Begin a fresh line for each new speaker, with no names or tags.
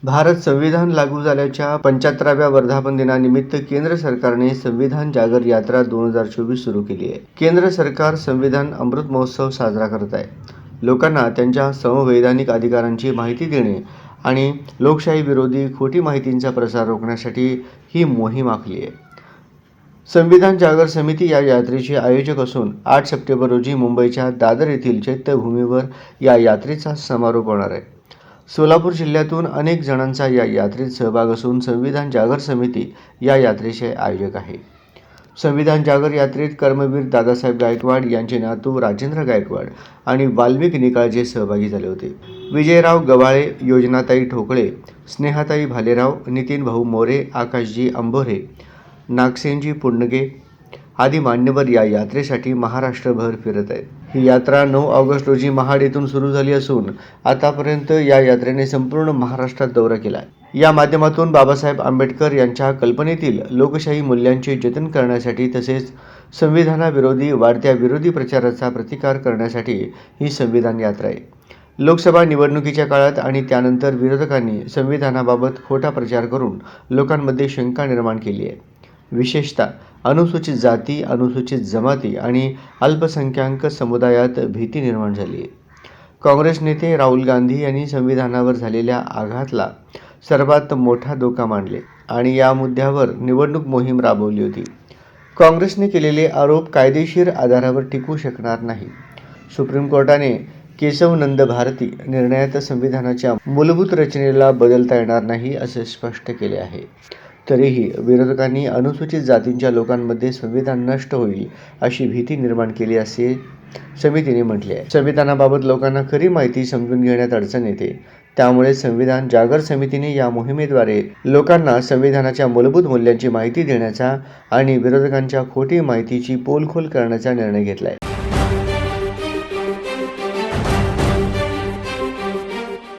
भारत संविधान लागू झाल्याच्या 75व्या वर्धापन दिनानिमित्त केंद्र सरकारने संविधान जागर यात्रा 2024 सुरू केली आहे। केंद्र सरकार संविधान अमृत महोत्सव साजरा करत आहे। लोकांना त्यांच्या संवैधानिक अधिकारांची माहिती देणे आणि लोकशाही विरोधी खोटी माहितींचा प्रसार रोखण्यासाठी ही मोहीम आखली आहे। संविधान जागर समिती या यात्रेचे आयोजक असून 8 सप्टेंबर रोजी मुंबईच्या दादर येथील चैत्यभूमीवर या यात्रेचा समारोप होणार आहे। सोलापूर जिल्ह्यातून अनेक जणांचा या यात्रेत सहभाग असून संविधान जागर समिती या यात्रेचे आयोजक आहे। संविधान जागर यात्रेत कर्मवीर दादासाहेब गायकवाड यांचे नातू राजेंद्र गायकवाड आणि वाल्मिक निकाळजे सहभागी झाले होते। विजयराव गवाळे, योजनाताई ठोकळे, स्नेहाताई भालेराव, नितीन भाऊ मोरे, आकाशजी अंबोरे, नागसेनजी पुंडगे आदी मान्यवर या यात्रेसाठी महाराष्ट्रभर फिरत आहेत। ही यात्रा 9 ऑगस्ट रोजी महाड येथून सुरू झाली असून आतापर्यंत या यात्रेने संपूर्ण महाराष्ट्रात दौरा केला आहे। या माध्यमातून बाबासाहेब आंबेडकर यांच्या कल्पनेतील लोकशाही मूल्यांचे जतन करण्यासाठी तसेच संविधानाविरोधी वाढत्या विरोधी प्रचाराचा प्रतिकार करण्यासाठी ही संविधान यात्रा आहे। लोकसभा निवडणुकीच्या काळात आणि त्यानंतर विरोधकांनी संविधानाबाबत खोटा प्रचार करून लोकांमध्ये शंका निर्माण केली आहे। विशेषतः अनुसूचित जाती, अनुसूचित जमाती आणि अल्पसंख्याक समुदायात भीती निर्माण झाली आहे। काँग्रेस नेते राहुल गांधी यांनी संविधानावर झालेल्या आघाताला सर्वात मोठा धोका मानले आणि या मुद्द्यावर निवडणूक मोहीम राबवली होती। काँग्रेसने केलेले आरोप कायदेशीर आधारावर टिकू शकणार नाही। सुप्रीम कोर्टाने केशवनंद भारती निर्णयात संविधानाच्या मूलभूत रचनेला बदलता येणार नाही असे स्पष्ट केले आहे। तरीही विरोधकांनी अनुसूचित जातींच्या लोकांमध्ये संविधान नष्ट होईल अशी भीती निर्माण केली असे समितीने म्हटले आहे। संविधानाबाबत लोकांना खरी माहिती समजून घेण्यात अडचण येते, त्यामुळे संविधान जागर समितीने या मोहिमेद्वारे लोकांना संविधानाच्या मूलभूत मूल्यांची माहिती देण्याचा आणि विरोधकांच्या खोटी माहितीची पोलखोल करण्याचा निर्णय घेतला आहे।